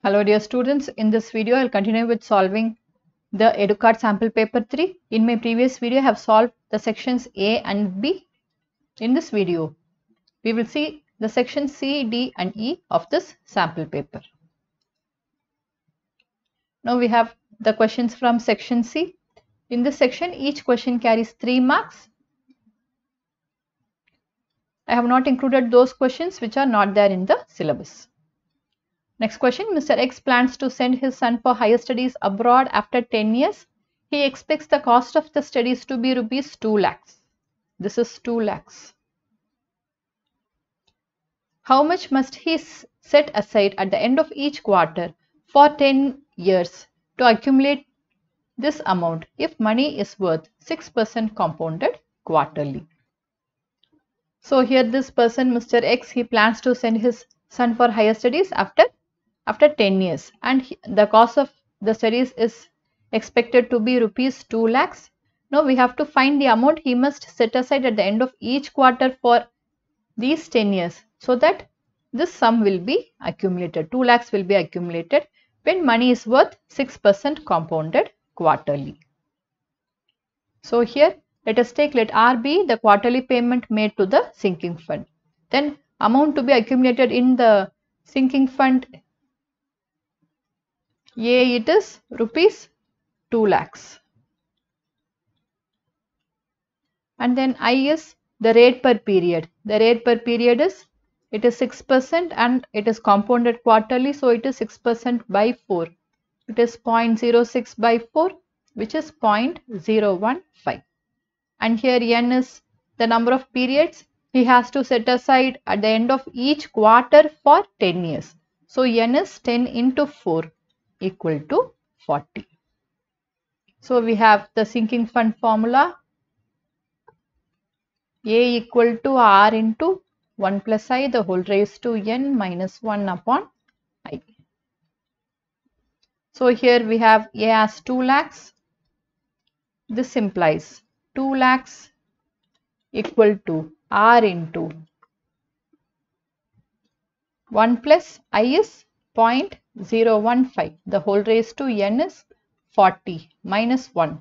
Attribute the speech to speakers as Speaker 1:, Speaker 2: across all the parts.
Speaker 1: Hello dear students, in this video I will continue with solving the Educart sample paper 3. In my previous video I have solved the sections A and B. In this video we will see the sections C, D and E of this sample paper. Now we have the questions from section C. In this section each question carries 3 marks. I have not included those questions which are not there in the syllabus. Next question, Mr. X plans to send his son for higher studies abroad after 10 years. He expects the cost of the studies to be rupees 2 lakhs. This is 2 lakhs. How much must he set aside at the end of each quarter for 10 years to accumulate this amount if money is worth 6% compounded quarterly? So here this person, Mr. X, he plans to send his son for higher studies after 10 years and the cost of the studies is expected to be rupees 2 lakhs. Now we have to find the amount he must set aside at the end of each quarter for these 10 years so that this sum will be accumulated. 2 lakhs will be accumulated when money is worth 6% compounded quarterly. So here let us take let R be the quarterly payment made to the sinking fund. Then amount to be accumulated in the sinking fund A, it is rupees 2 lakhs. And then I is the rate per period. The rate per period is, it is 6% and it is compounded quarterly. So it is 6% by 4. It is 0.06 by 4, which is 0.015. And here N is the number of periods he has to set aside at the end of each quarter for 10 years. So N is 10 into 4. Equal to 40. So we have the sinking fund formula A equal to R into 1 plus I the whole raised to N minus 1 upon I. So here we have A as 2 lakhs. This implies 2 lakhs equal to R into 1 plus I is 0.015. The whole raised to N is 40 minus 1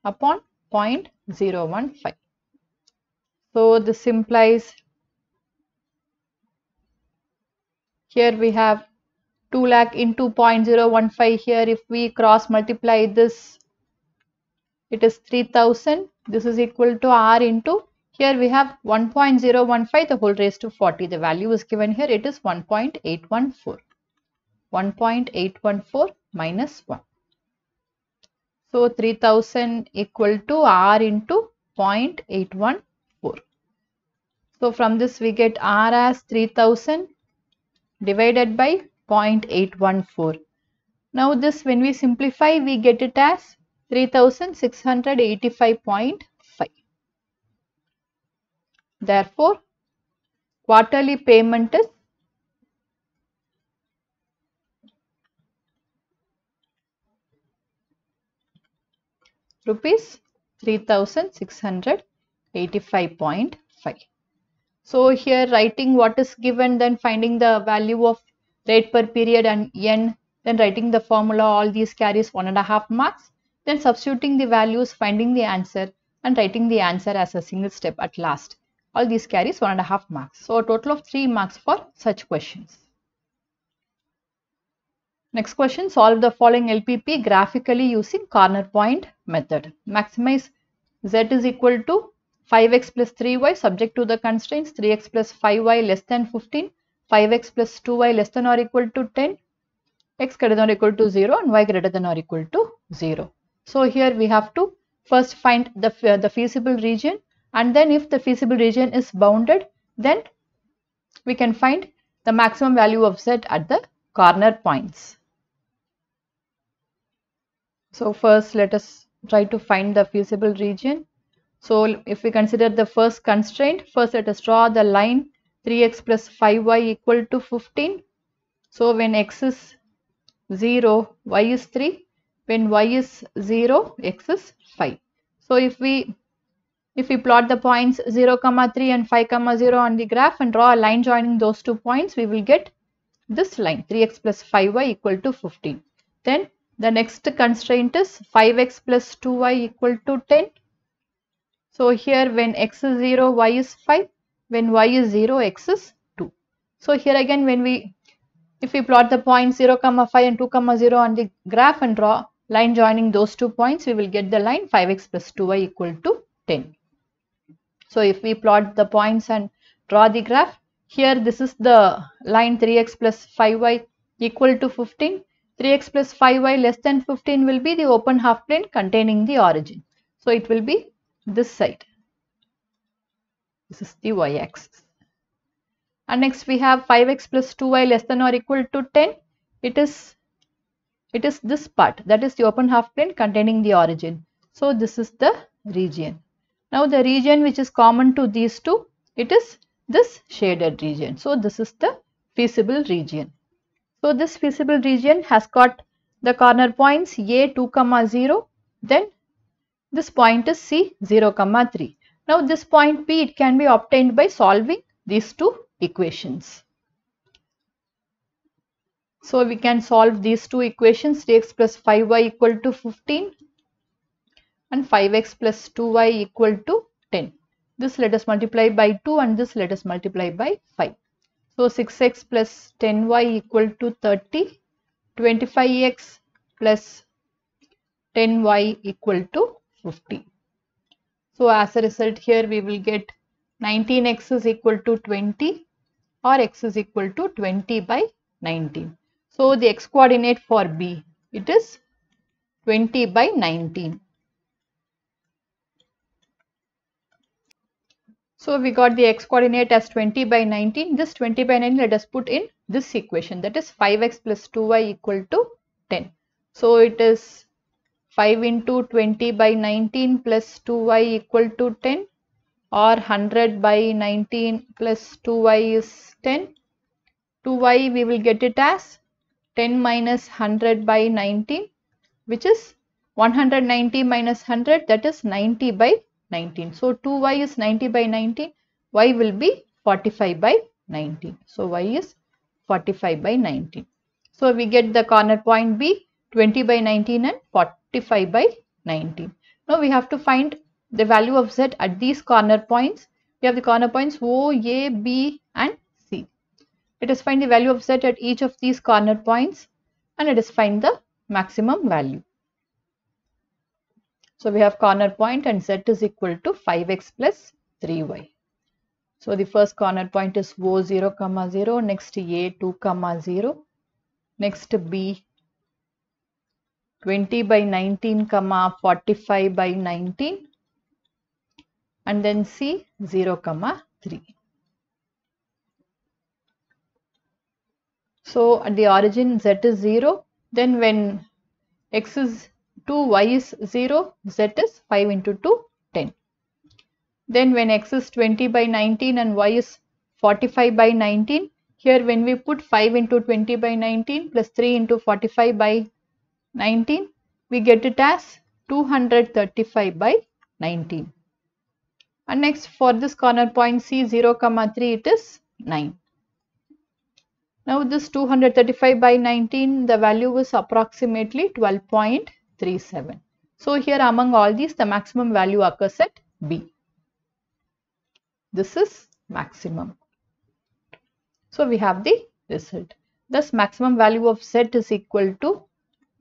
Speaker 1: upon 0.015. So this implies here we have 2 lakh into 0.015. Here if we cross multiply this, it is 3000. This is equal to R into, here we have 1.015 the whole raised to 40. The value is given here, it is 1.814. 1.814 minus 1. So 3000 equal to R into 0.814. So from this we get R as 3000 divided by 0.814. Now this when we simplify we get it as 3685.5. Therefore quarterly payment is rupees 3685.5. So here writing what is given, then finding the value of rate per period and N, then writing the formula, all these carries 1.5 marks, then substituting the values, finding the answer and writing the answer as a single step at last. All these carries 1.5 marks. So a total of 3 marks for such questions. Next question, solve the following LPP graphically using corner point method. Maximize Z is equal to 5x plus 3y subject to the constraints 3x plus 5y less than 15, 5x plus 2y less than or equal to 10, x greater than or equal to 0 and y greater than or equal to 0. So here we have to first find the feasible region, and then if the feasible region is bounded, then we can find the maximum value of Z at the corner points. So first let us try to find the feasible region. So if we consider the first constraint, first let us draw the line 3x plus 5y equal to 15. So when x is 0, y is 3. When y is 0, x is 5. So if we plot the points 0, 3 and 5, 0 on the graph and draw a line joining those 2 points, we will get this line 3x plus 5y equal to 15. Then the next constraint is 5x plus 2y equal to 10. So here when x is 0, y is 5. When y is 0, x is 2. So here again if we plot the points 0, 5 and 2, 0 on the graph and draw line joining those 2 points, we will get the line 5x plus 2y equal to 10. So if we plot the points and draw the graph, here this is the line 3x plus 5y equal to 15. 3x plus 5y less than 15 will be the open half plane containing the origin. So it will be this side. This is the y-axis. And next we have 5x plus 2y less than or equal to 10. It is this part, that is the open half plane containing the origin. So this is the region. Now the region which is common to these two, it is this shaded region. So this is the feasible region. So this feasible region has got the corner points A 2, 0. Then this point is C 0, 3. Now this point P, it can be obtained by solving these two equations. So we can solve these two equations, 3x plus 5y equal to 15 and 5x plus 2y equal to 10. This let us multiply by 2 and this let us multiply by 5. So 6x plus 10y equal to 30, 25x plus 10y equal to 50. So as a result here we will get 19x is equal to 20 or x is equal to 20 by 19. So the x coordinate for B, it is 20 by 19. So we got the x coordinate as 20 by 19. This 20 by 19 let us put in this equation, that is 5x plus 2y equal to 10. So it is 5 into 20 by 19 plus 2y equal to 10, or 100 by 19 plus 2y is 10. 2y we will get it as 10 minus 100 by 19, which is 190 minus 100, that is 90 by 19. So 2y is 90 by 19, y will be 45 by 19. So y is 45 by 19. So we get the corner point B 20 by 19 and 45 by 19. Now we have to find the value of z at these corner points. We have the corner points O, A, B and C. Let us find the value of z at each of these corner points and let us find the maximum value. So we have corner point and z is equal to 5x plus 3y. So the first corner point is O 0, 0, next A 2, 0, next B 20 by 19, 45 by 19, and then C 0, 3. So at the origin z is 0, then when x is 2, y is 0, z is 5 into 2, 10. Then when x is 20 by 19 and y is 45 by 19, here when we put 5 into 20 by 19 plus 3 into 45 by 19, we get it as 235 by 19. And next for this corner point C 0, 3, it is 9. Now this 235 by 19, the value is approximately 12.37. So here among all these, the maximum value occurs at B. This is maximum. So we have the result. Thus maximum value of Z is equal to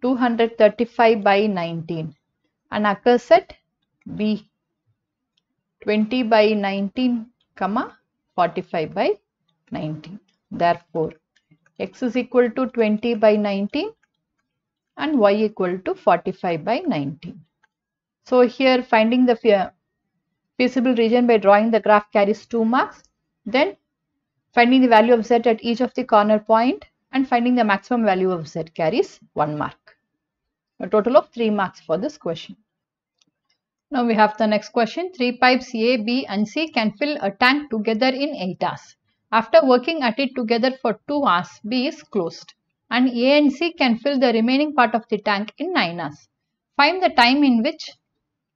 Speaker 1: 235 by 19 and occurs at B 20 by 19, 45 by 19. Therefore, x is equal to 20 by 19 and y equal to 45 by 19. So here finding the feasible region by drawing the graph carries 2 marks. Then finding the value of z at each of the corner point and finding the maximum value of z carries 1 mark. A total of 3 marks for this question. Now we have the next question. 3 pipes A, B and C can fill a tank together in 8 hours. After working at it together for 2 hours, B is closed and A and C can fill the remaining part of the tank in 9 hours. Find the time in which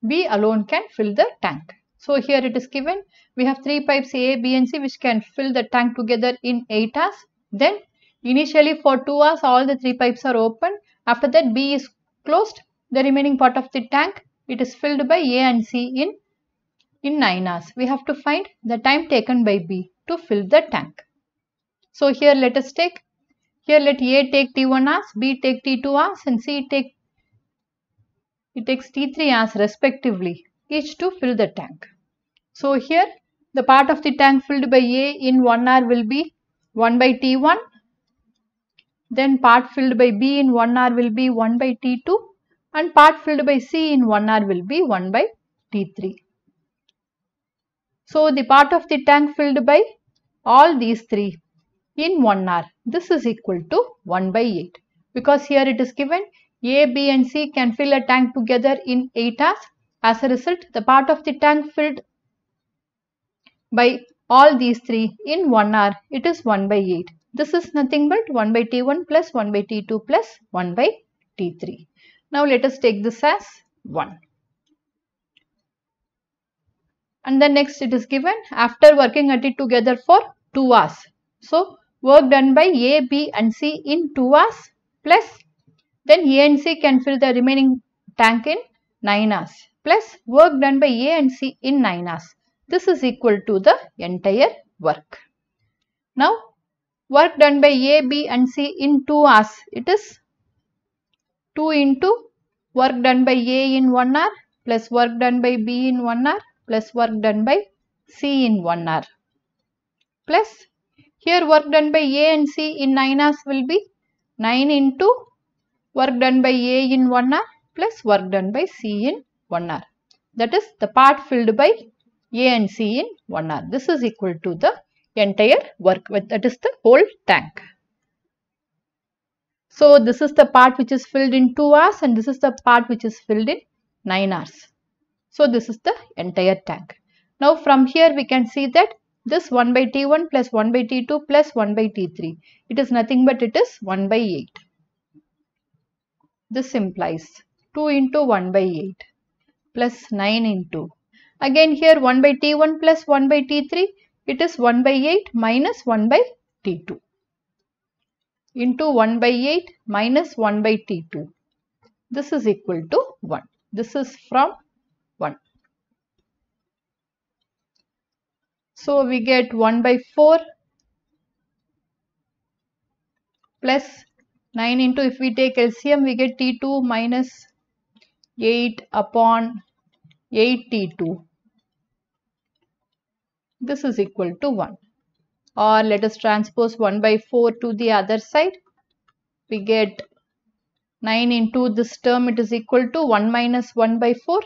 Speaker 1: B alone can fill the tank. So here it is given, we have 3 pipes A, B and C which can fill the tank together in 8 hours. Then Initially for 2 hours all the 3 pipes are open. After that B is closed. The remaining part of the tank, it is filled by A and C in 9 hours. We have to find the time taken by B to fill the tank. So here let us take, here let A take T1 hours, B take T2 hours and C takes T3 hours respectively, each to fill the tank. So here the part of the tank filled by A in 1 hour will be 1 by T1. Then part filled by B in 1 hour will be 1 by T2 and part filled by C in 1 hour will be 1 by T3. So the part of the tank filled by all these three in 1 hour, this is equal to 1 by 8 because here it is given A, B and C can fill a tank together in 8 hours. As a result, the part of the tank filled by all these three in 1 hour, it is 1 by 8. This is nothing but 1 by T1 plus 1 by T2 plus 1 by T3. Now let us take this as 1. And then next it is given after working at it together for 2 hours. So work done by A, B and C in 2 hours plus then A and C can fill the remaining tank in 9 hours plus work done by A and C in 9 hours. This is equal to the entire work. Now work done by A, B and C in 2 hours, it is 2 into work done by A in 1 hour plus work done by B in 1 hour plus work done by C in 1 hour plus here work done by A and C in 9 hours will be 9 into work done by A in 1 hour plus work done by C in 1 hour. That is the part filled by A and C in 1 hour. This is equal to the entire work, that is the whole tank. So this is the part which is filled in 2 hours and this is the part which is filled in 9 hours. So this is the entire tank. Now from here we can see that this 1 by T1 plus 1 by T2 plus 1 by T3, it is nothing but it is 1 by 8. This implies 2 into 1 by 8 plus 9 into, again here 1 by T1 plus 1 by T3, it is 1 by 8 minus 1 by T2 into 1 by 8 minus 1 by T2. This is equal to 1. This is from 1. So we get 1 by 4 plus 9 into, if we take LCM, we get T2 minus 8 upon 8 T2. This is equal to 1. Or let us transpose 1 by 4 to the other side. We get 9 into this term, it is equal to 1 minus 1 by 4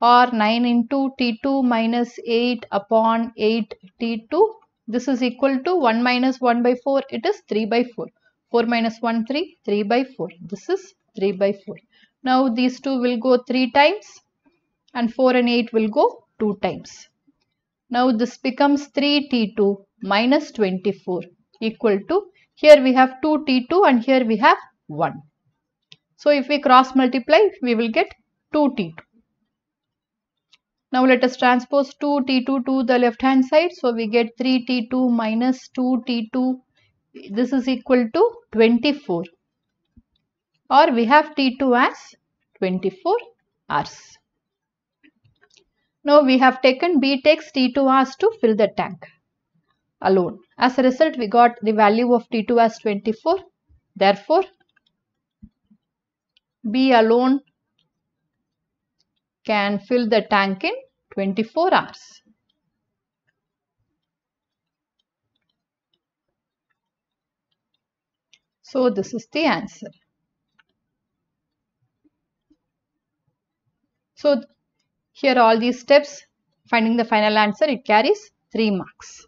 Speaker 1: or 9 into T2 minus 8 upon 8 T2. This is equal to 1 minus 1 by 4, it is 3 by 4. 4 minus 1, 3, 3 by 4. This is 3 by 4. Now these two will go 3 times and 4 and 8 will go 2 times. Now this becomes 3 T2 minus 24 equal to, here we have 2 T2 and here we have 1. So if we cross multiply, we will get 2 T2. Now let us transpose 2 T2 to the left hand side. So we get 3 T2 minus 2 T2. This is equal to 24. Or we have T2 as 24 hours. Now we have taken B takes T2 hours to fill the tank alone. As a result, we got the value of T2 as 24. Therefore, B alone can fill the tank in 24 hours. So this is the answer. So here all these steps, finding the final answer, it carries 3 marks.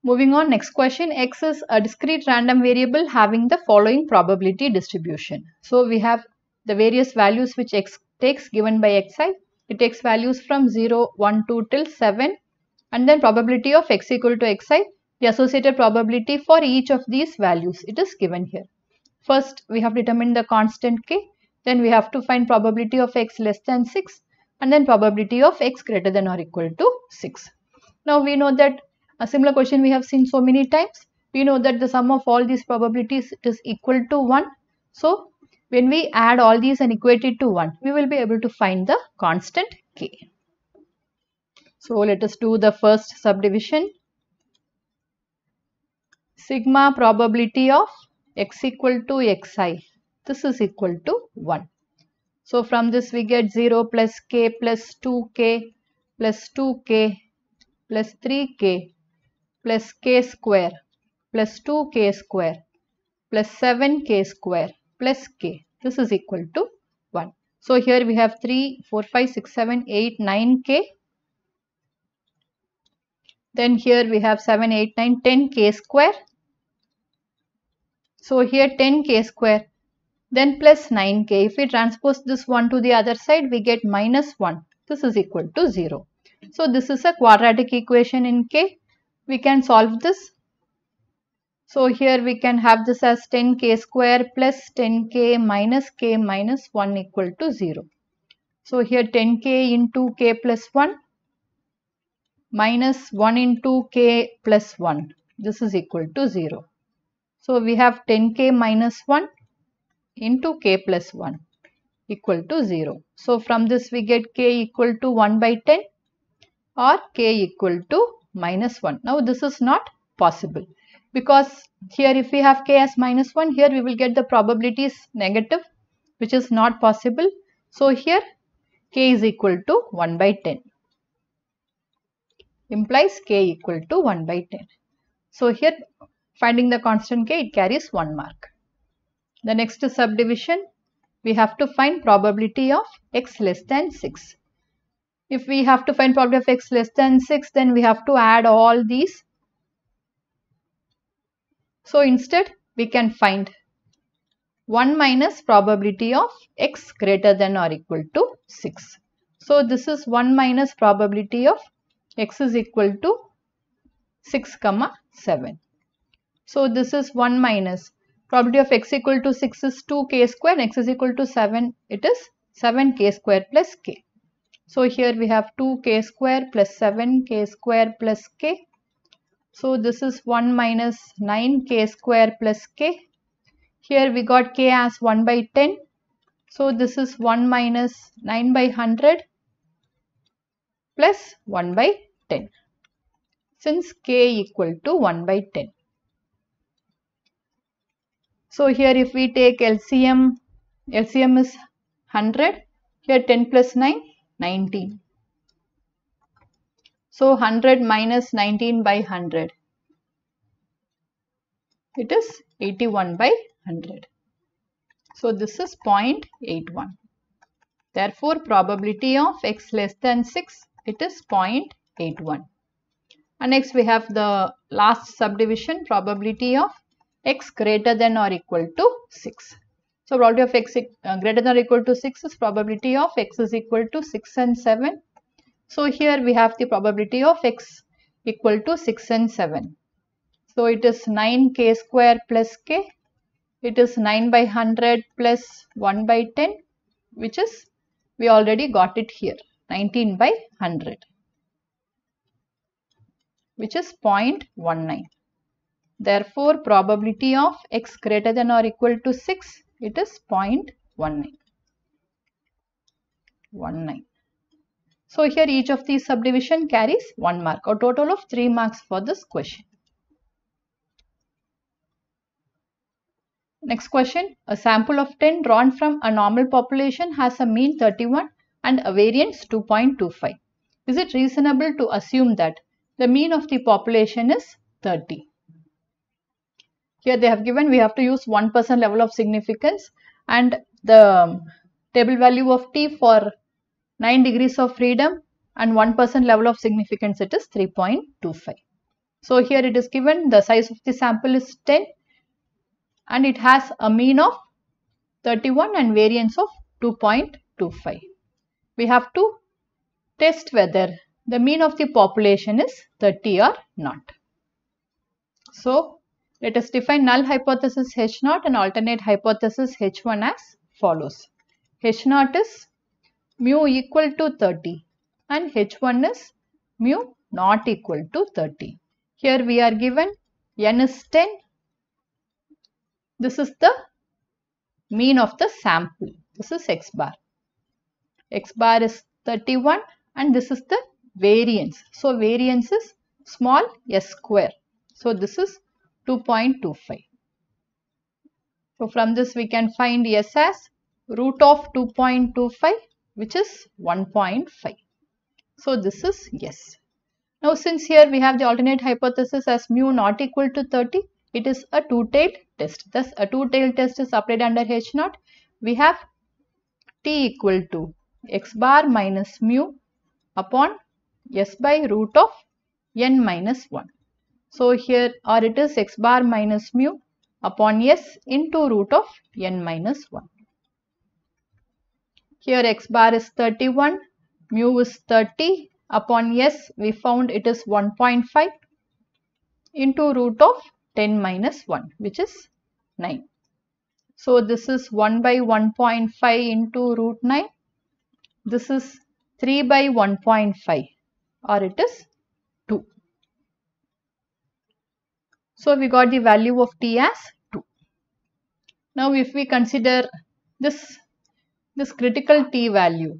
Speaker 1: Moving on, next question. X is a discrete random variable having the following probability distribution. So we have the various values which X takes given by Xi. It takes values from 0, 1, 2 till 7 and then probability of X equal to Xi. The associated probability for each of these values, it is given here. First, we have determined the constant K. Then we have to find probability of X less than 6 and then probability of X greater than or equal to 6. Now we know that a similar question we have seen so many times. We know that the sum of all these probabilities is equal to 1. So when we add all these and equate it to 1, we will be able to find the constant k. So let us do the first subdivision. Sigma probability of x equal to xi. This is equal to 1. So from this we get 0 plus k plus 2k plus 2k plus 3k plus k square plus 2k square plus 7k square plus k. This is equal to 1. So here we have 3, 4, 5, 6, 7, 8, 9k. Then here we have 7, 8, 9, 10k square. So here 10k square. Then plus 9k. If we transpose this one to the other side, we get minus 1. This is equal to 0. So this is a quadratic equation in k. We can solve this. So here we can have this as 10k square plus 10k minus 1 equal to 0. So here 10k into k plus 1 minus 1 into k plus 1. This is equal to 0. So we have 10k minus 1 into k plus 1 equal to 0. So from this we get k equal to 1 by 10 or k equal to minus 1. Now this is not possible because here if we have k as minus 1, here we will get the probabilities negative, which is not possible. So here k is equal to 1 by 10. Implies k equal to 1 by 10. So here finding the constant k, it carries 1 mark. The next subdivision, we have to find probability of x less than 6. If we have to find probability of x less than 6, then we have to add all these. So instead we can find 1 minus probability of x greater than or equal to 6. So this is 1 minus probability of x is equal to 6, 7. So this is 1 minus probability of x equal to 6 is 2k square, x is equal to 7, it is 7k square plus k. So here we have 2k square plus 7k square plus k. So this is 1 minus 9k square plus k. Here we got k as 1 by 10. So this is 1 minus 9 by 100 plus 1 by 10. Since k equal to 1 by 10. So here if we take LCM is 100. Here 10 plus 9, 19. So 100 minus 19 by 100. It is 81 by 100. So this is 0.81. Therefore probability of x less than 6, it is 0.81. And next we have the last subdivision, probability of x greater than or equal to 6. So probability of x greater than or equal to 6 is probability of x is equal to 6 and 7. So here we have the probability of x equal to 6 and 7. So it is 9k square plus k. It is 9 by 100 plus 1 by 10, which is, we already got it here, 19 by 100, which is 0.19. Therefore, probability of x greater than or equal to 6, it is 0.19. So here each of these subdivision carries 1 mark, a total of 3 marks for this question. Next question, a sample of 10 drawn from a normal population has a mean 31 and a variance 2.25. Is it reasonable to assume that the mean of the population is 30? Here they have given we have to use 1% level of significance and the table value of t for 9 degrees of freedom and 1% level of significance, it is 3.25. So here it is given the size of the sample is 10 and it has a mean of 31 and variance of 2.25. We have to test whether the mean of the population is 30 or not. So let us define null hypothesis H0 and alternate hypothesis H1 as follows. H0 is mu equal to 30 and H1 is mu not equal to 30. Here we are given n is 10. This is the mean of the sample. This is x bar. X bar is 31 and this is the variance. So variance is small s square. So this is 2.25. So from this we can find s as root of 2.25, which is 1.5. So this is yes. Now since here we have the alternate hypothesis as mu not equal to 30, it is a two-tailed test. Thus a two-tailed test is applied under H0. We have t equal to x bar minus mu upon s by root of n minus 1. So here, or it is x bar minus mu upon s into root of n minus 1. Here x bar is 31, mu is 30, upon s we found it is 1.5 into root of 10 minus 1, which is 9. So this is 1 by 1.5 into root 9. This is 3 by 1.5, or it is 2. So we got the value of t as 2. Now if we consider this critical t value,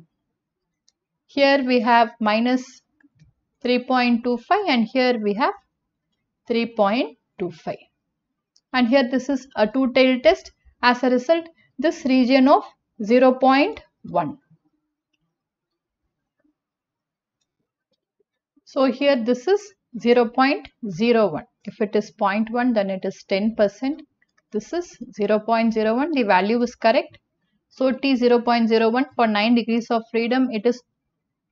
Speaker 1: here we have minus 3.25 and here we have 3.25. And here this is a two-tailed test. As a result, this region of 0.1. So here this is 0.01. If it is 0.1, then it is 10%. This is 0.01. The value is correct. So t 0.01 for 9 degrees of freedom, it is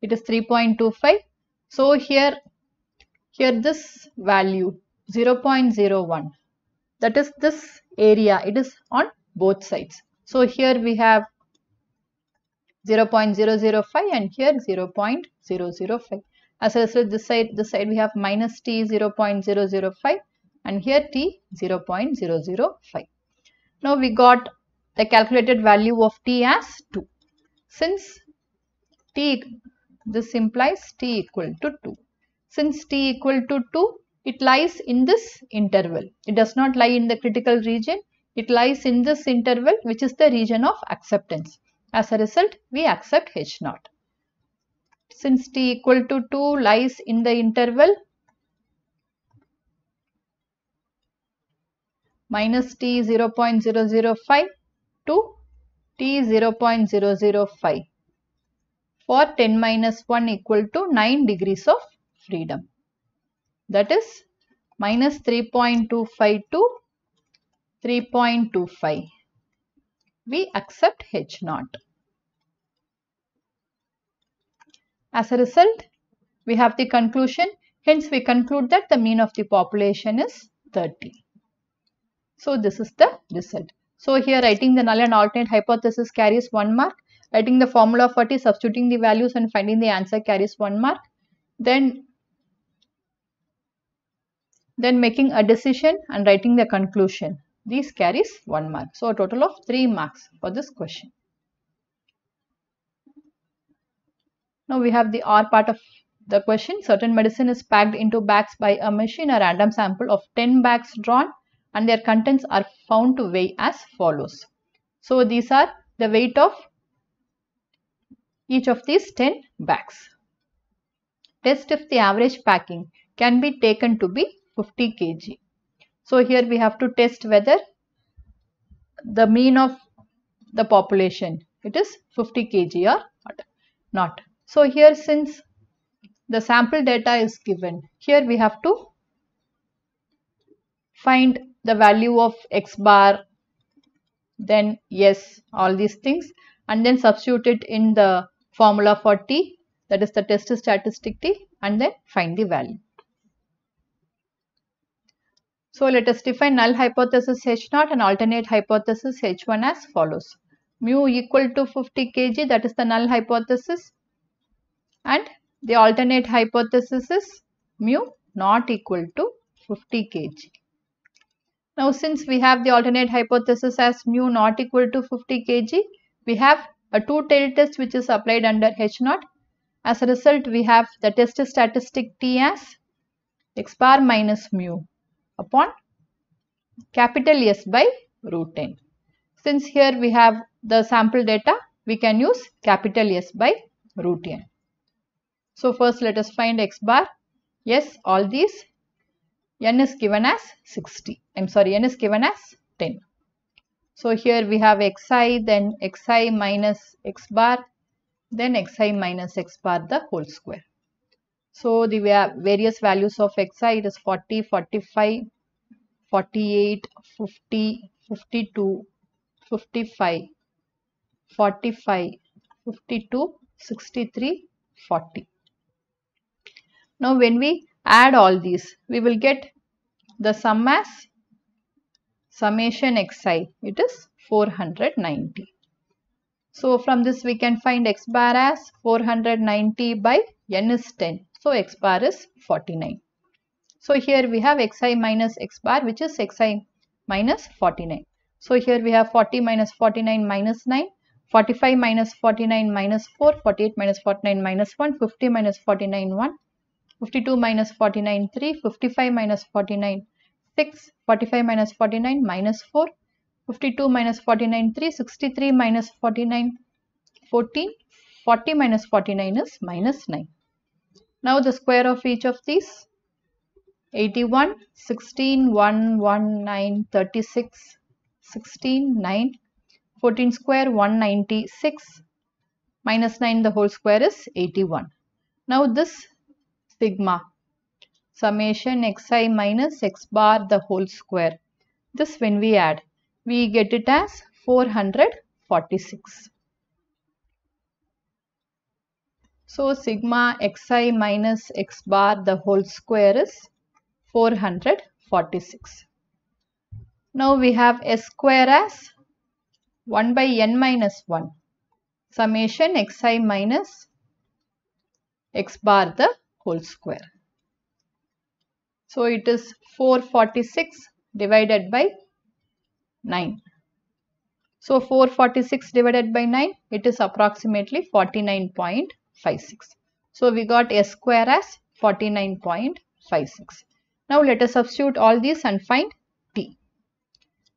Speaker 1: 3.25. So here this value 0.01, that is this area, it is on both sides. So here we have 0.005 and here 0.005. As a result, this side we have minus t 0.005 and here t 0.005. Now we got the calculated value of t as 2. Since this implies t equal to 2. Since t equal to 2, it lies in this interval. It does not lie in the critical region. It lies in this interval, which is the region of acceptance. As a result, we accept H0. Since t equal to 2 lies in the interval minus t 0.005 to t 0.005 for 10 minus 1 equal to 9 degrees of freedom. That is minus 3.25 to 3.25. We accept H0. As a result, we have the conclusion. Hence, we conclude that the mean of the population is 30. So, this is the result. So, here writing the null and alternate hypothesis carries 1 mark. Writing the formula for t, substituting the values and finding the answer carries 1 mark. Then making a decision and writing the conclusion. These carries 1 mark. So, a total of 3 marks for this question. Now we have the R part of the question. Certain medicine is packed into bags by a machine. A random sample of 10 bags drawn and their contents are found to weigh as follows. So these are the weight of each of these 10 bags. Test if the average packing can be taken to be 50 kg. So here we have to test whether the mean of the population, it is 50 kg or not. So here, since the sample data is given, here we have to find the value of x bar, then yes, all these things, and then substitute it in the formula for t, that is the test statistic t, and then find the value. So let us define null hypothesis H0 and alternate hypothesis H1 as follows. Mu equal to 50 kg, that is the null hypothesis, and the alternate hypothesis is mu not equal to 50 kg. Now since we have the alternate hypothesis as mu not equal to 50 kg, we have a two-tailed test which is applied under H0. As a result, we have the test statistic t as x bar minus mu upon capital S by root n. Since here we have the sample data, we can use capital S by root n. So first let us find x bar. Yes, all these. N is given as 60. N is given as 10. So here we have xi, then xi minus x bar, then xi minus x bar the whole square. So the various values of xi, it is 40, 45, 48, 50, 52, 55, 45, 52, 63, 40. Now when we add all these, we will get the sum as summation xi, it is 490. So from this we can find x bar as 490 by n is 10. So x bar is 49. So here we have xi minus x bar, which is xi minus 49. So here we have 40 minus 49 minus 9, 45 minus 49 minus 4, 48 minus 49 minus 1, 50 minus 49 1, 52 minus 49 3, 55 minus 49 6, 45 minus 49 minus 4, 52 minus 49 3, 63 minus 49 14, 40 minus 49 is minus 9. Now the square of each of these, 81, 16, 1, 1, 9, 36, 16, 9, 14 square 196, minus 9 the whole square is 81. Now this sigma, summation xi minus x bar the whole square, this when we add, we get it as 446. So sigma xi minus x bar the whole square is 446. Now we have s square as 1 by n minus 1, summation xi minus x bar the whole square. So it is 446 divided by 9. So 446 divided by 9, it is approximately 49.56. So we got s square as 49.56. Now let us substitute all these and find t.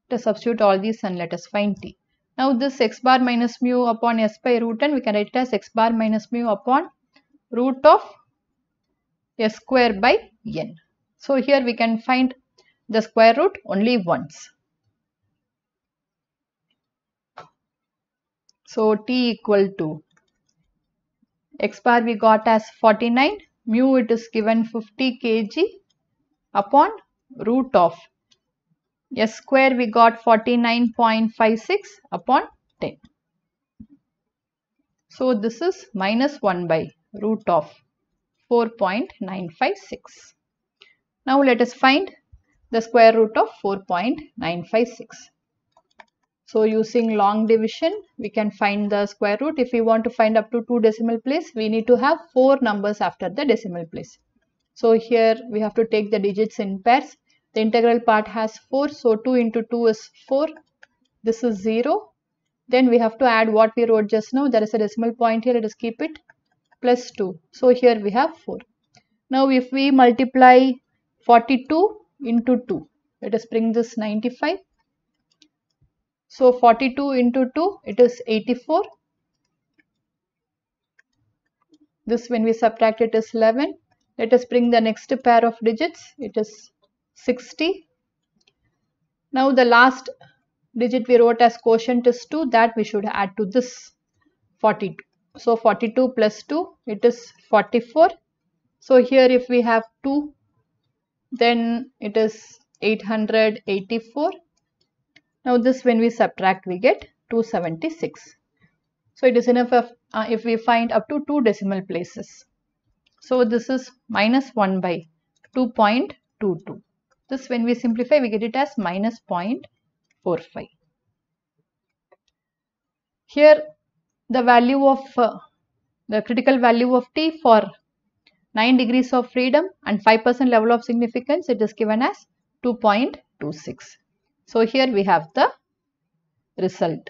Speaker 1: Let us substitute all these and let us find t. Now this x bar minus mu upon s by root n, we can write it as x bar minus mu upon root of s square by n. So here we can find the square root only once. So t equal to x bar we got as 49, mu it is given 50 kg upon root of s square we got 49.56 upon 10. So this is minus 1 by root of 4.956. Now let us find the square root of 4.956. So using long division, we can find the square root. If we want to find up to 2 decimal place, we need to have 4 numbers after the decimal place. So here we have to take the digits in pairs. The integral part has 4, so 2 into 2 is 4. This is 0. Then we have to add what we wrote just now. There is a decimal point here, let us keep it, plus 2. So here we have 4. Now if we multiply 42 into 2, let us bring this 95. So 42 into 2, it is 84. This when we subtract it is 11. Let us bring the next pair of digits, it is 60. Now the last digit we wrote as quotient is 2, that we should add to this 42. So 42 plus 2, it is 44. So here if we have 2, then it is 884. Now this when we subtract, we get 276. So it is enough if we find up to 2 decimal places. So this is minus 1 by 2.22. This when we simplify, we get it as minus 0.45. Here the value of the critical value of t for 9 degrees of freedom and 5% level of significance, it is given as 2.26. So here we have the result.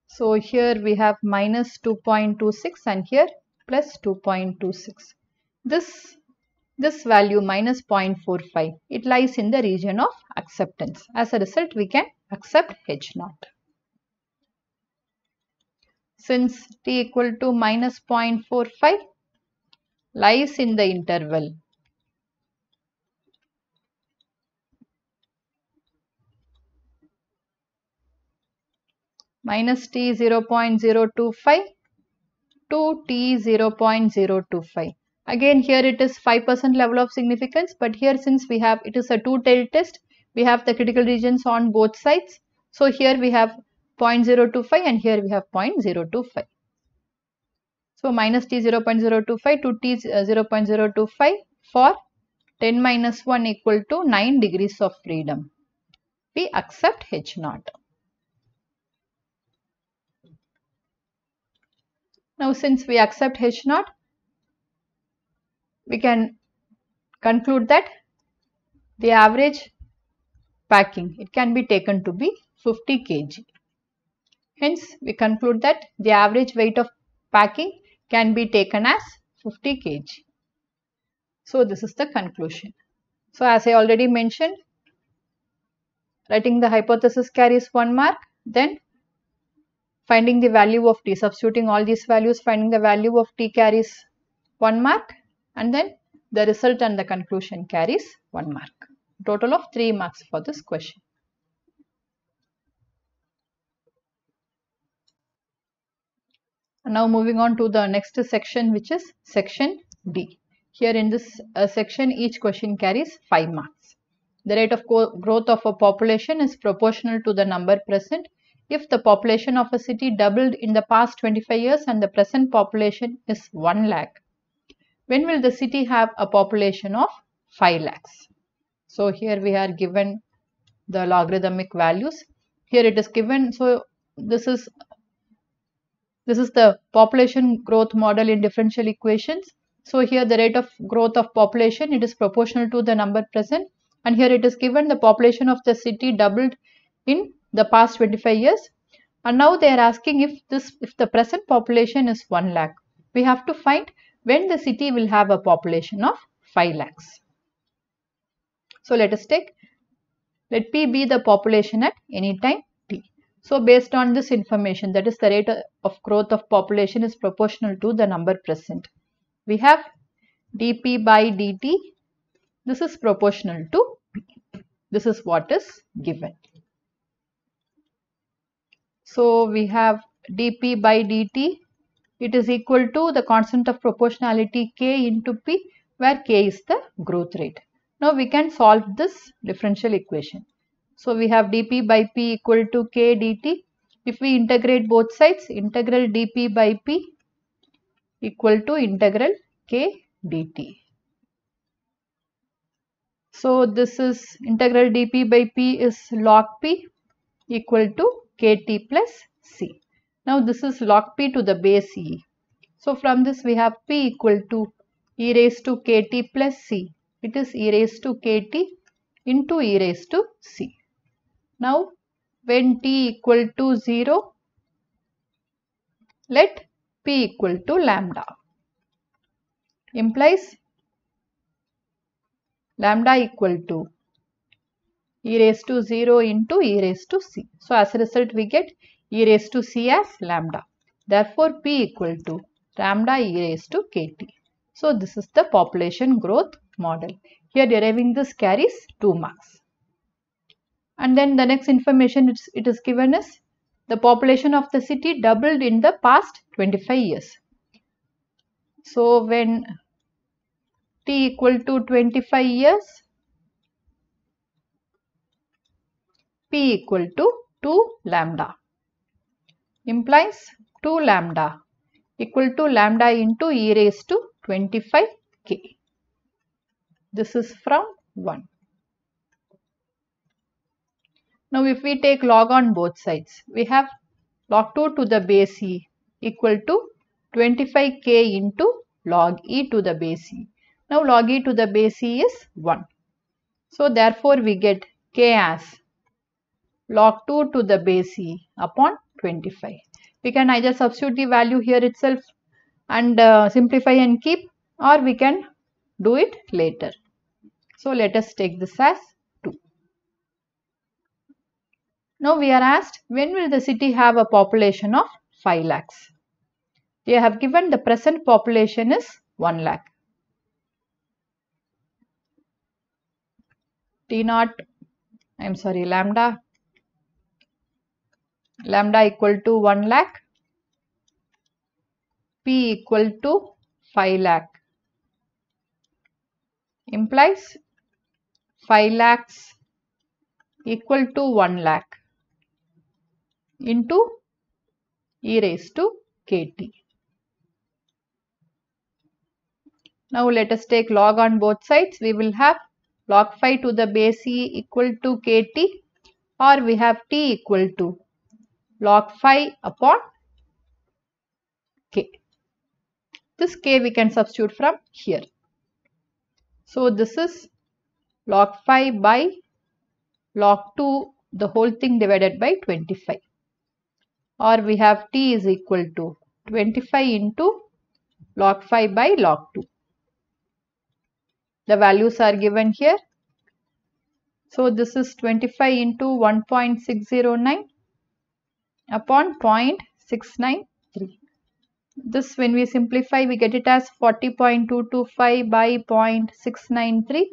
Speaker 1: So here we have minus 2.26 and here plus 2.26. this value minus 0.45, it lies in the region of acceptance. As a result, we can accept H0. Since t equal to minus 0.45 lies in the interval minus t 0.025 to t 0.025. Again, here it is 5% level of significance, but here since we have, it is a two-tailed test, we have the critical regions on both sides. So here we have 0.025 and here we have 0.025. So minus t 0.025 to t 0.025 for 10 minus 1 equal to 9 degrees of freedom. We accept H0. Now since we accept H0, we can conclude that the average packing, it can be taken to be 50 kg. Hence, we conclude that the average weight of packing can be taken as 50 kg. So, this is the conclusion. So, as I already mentioned, writing the hypothesis carries 1 mark. Then, finding the value of t, substituting all these values, finding the value of t carries 1 mark. And then, the result and the conclusion carries 1 mark. Total of 3 marks for this question. And now moving on to the next section, which is section D. Here in this section, each question carries 5 marks. The rate of growth of a population is proportional to the number present. If the population of a city doubled in the past 25 years and the present population is 1 lakh, when will the city have a population of 5 lakhs? So here we are given the logarithmic values. Here it is given. So this is the population growth model in differential equations. So here the rate of growth of population, it is proportional to the number present. And here it is given the population of the city doubled in the past 25 years. And now they are asking if the present population is 1 lakh. We have to find when the city will have a population of 5 lakhs. So let us take, let P be the population at any time t. So based on this information, that is the rate of growth of population is proportional to the number present. We have dp by dt. This is proportional to p. This is what is given. So we have dp by dt. It is equal to the constant of proportionality k into p, where k is the growth rate. Now we can solve this differential equation. So we have dp by p equal to k dt. If we integrate both sides, integral dp by p equal to integral k dt. So this is integral dp by p is log p equal to kt plus c. Now this is log p to the base e. So from this we have p equal to e raised to kt plus c. It is e raised to kt into e raised to c. Now when t equal to 0, let p equal to lambda. Implies lambda equal to e raised to 0 into e raised to c. So as a result we get e raised to c as lambda. Therefore p equal to lambda e raised to kt. So this is the population growth model. Here deriving this carries 2 marks. And then the next information it is given is the population of the city doubled in the past 25 years. So when t equal to 25 years, p equal to 2 lambda. Implies 2 lambda equal to lambda into e raised to 25k. This is from 1. Now if we take log on both sides, we have log 2 to the base e equal to 25k into log e to the base e. Now log e to the base e is 1. So therefore we get k as log 2 to the base e upon 25. We can either substitute the value here itself and simplify and keep, or we can do it later. So let us take this as 2. Now we are asked, when will the city have a population of 5 lakhs? They have given the present population is 1 lakh. Lambda equal to 1 lakh, P equal to 5 lakh, implies 5 lakhs equal to 1 lakh into e raised to kt. Now let us take log on both sides. We will have log 5 to the base e equal to kt, or we have t equal to log 5 upon k. This k we can substitute from here. So this is log 5 by log 2, the whole thing divided by 25. Or we have t is equal to 25 into log 5 by log 2. The values are given here. So this is 25 into 1.609 upon 0.693. This, when we simplify, we get it as 40.225 by 0.693.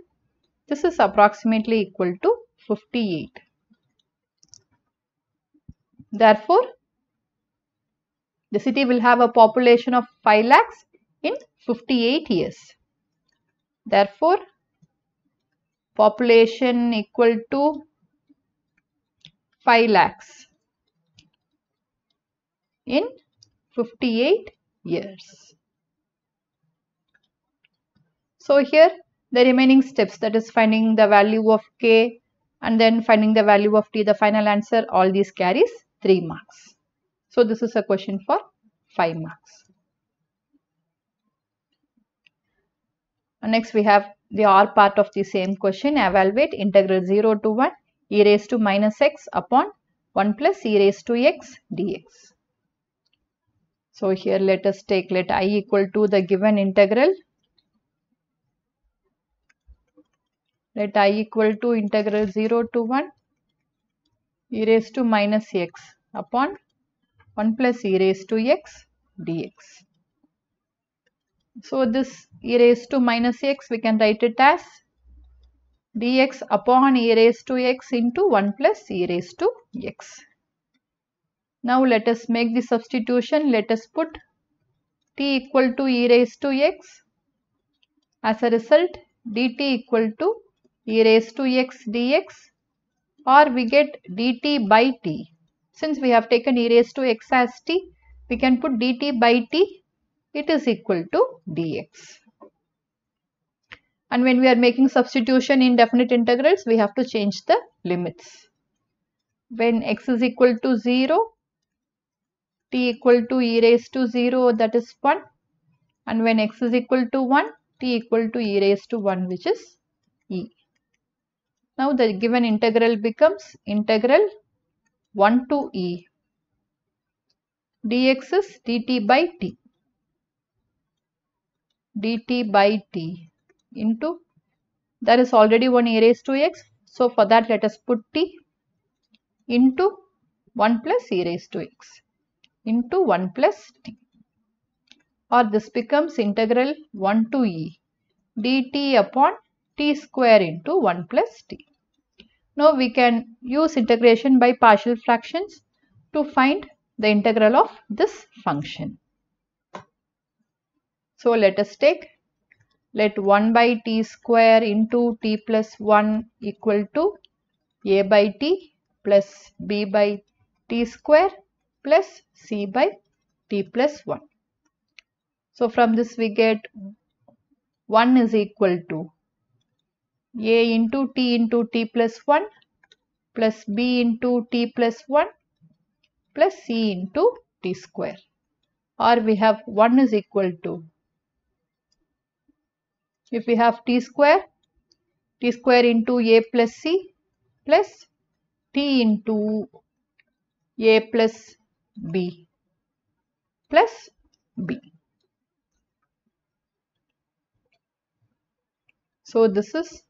Speaker 1: This is approximately equal to 58. Therefore, the city will have a population of 5 lakhs in 58 years. Therefore, population equal to 5 lakhs in 58 years. So here the remaining steps, that is finding the value of k and then finding the value of t, the final answer, all these carries 3 marks. So this is a question for 5 marks. And next we have the R part of the same question. Evaluate integral 0 to 1 e raised to minus x upon 1 plus e raised to x dx. So here let us take, let I equal to the given integral. Let I equal to integral 0 to 1 e raised to minus x upon 1 plus e raised to x dx. So this e raised to minus x, we can write it as dx upon e raised to x into 1 plus e raised to x. Now let us make the substitution. Let us put t equal to e raised to x. As a result, dt equal to e raised to x dx, or we get dt by t. Since we have taken e raised to x as t, we can put dt by t. It is equal to dx. And when we are making substitution in definite integrals, we have to change the limits. When x is equal to 0, t equal to e raised to 0, that is 1. And when x is equal to 1, t equal to e raised to 1, which is e. Now the given integral becomes integral 1 to e dx is dt by t. Dt by t into, there is already one e raised to x. So for that let us put t into 1 plus e raised to x into 1 plus t. Or this becomes integral 1 to e dt upon t square into 1 plus t. Now we can use integration by partial fractions to find the integral of this function. So let us take, let 1 by t square into t plus 1 equal to a by t plus b by t square plus c by t plus 1. So from this we get 1 is equal to a into t plus 1 plus b into t plus 1 plus c into t square. Or we have 1 is equal to, if we have t square into a plus c plus t into a plus b plus b. So this is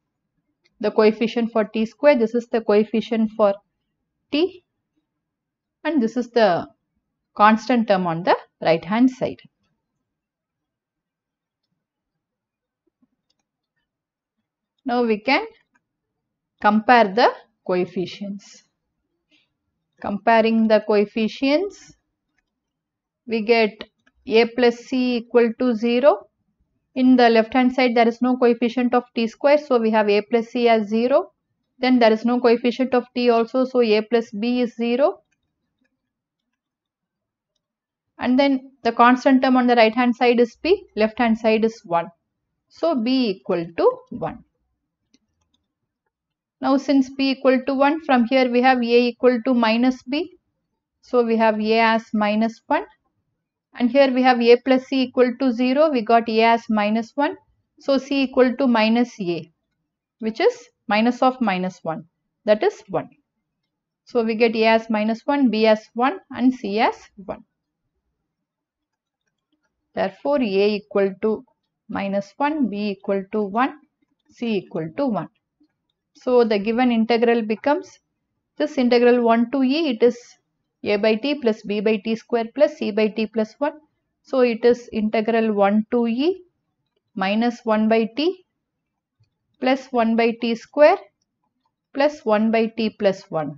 Speaker 1: the coefficient for t square, this is the coefficient for t, and this is the constant term on the right hand side. Now we can compare the coefficients. Comparing the coefficients, we get a plus c equal to 0. In the left hand side there is no coefficient of t square, so we have a plus c as 0. Then there is no coefficient of t also, so a plus b is 0. And then the constant term on the right hand side is b, left hand side is 1. So b equal to 1. Now since b equal to 1, from here we have a equal to minus b. So we have a as minus 1. And here we have a plus c equal to 0. We got a as minus 1. So c equal to minus a, which is minus of minus 1. That is 1. So we get a as minus 1, b as 1 and c as 1. Therefore a equal to minus 1, b equal to 1, c equal to 1. So the given integral becomes this integral 1 to e, it is a by t plus b by t square plus c by t plus 1. So it is integral 1 to e minus 1 by t plus 1 by t square plus 1 by t plus 1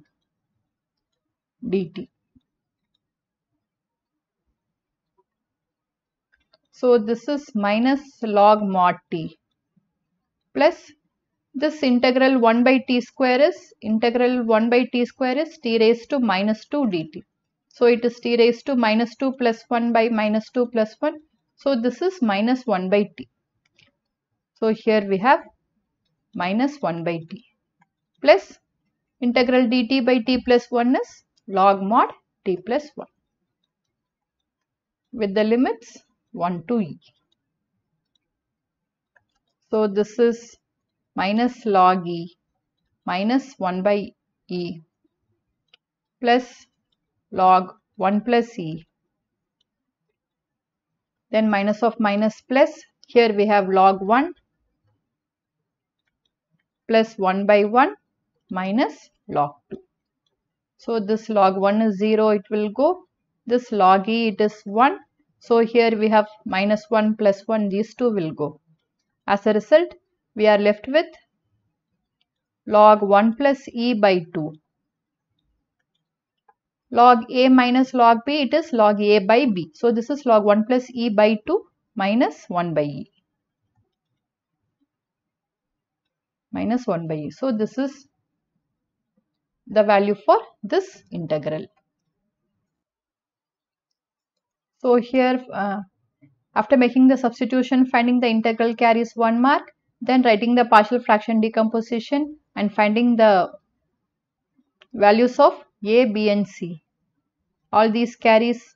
Speaker 1: dt. So this is minus log mod t plus this integral 1 by t square is t raised to minus 2 dt. So it is t raised to minus 2 plus 1 by minus 2 plus 1. So this is minus 1 by t. So here we have minus 1 by t plus integral dt by t plus 1 is log mod t plus 1 with the limits 1 to e. So this is minus log e minus 1 by e plus log 1 plus e, then minus of minus plus, here we have log 1 plus 1 by 1 minus log 2. So this log 1 is 0, it will go. This log e, it is 1. So here we have minus 1 plus 1, these two will go. As a result, we are left with log 1 plus e by 2. Log a minus log b, it is log a by b. So this is log 1 plus e by 2 minus 1 by e. Minus 1 by e. So this is the value for this integral. So here after making the substitution, finding the integral carries 1 mark. Then writing the partial fraction decomposition and finding the values of a, b and c. All these carries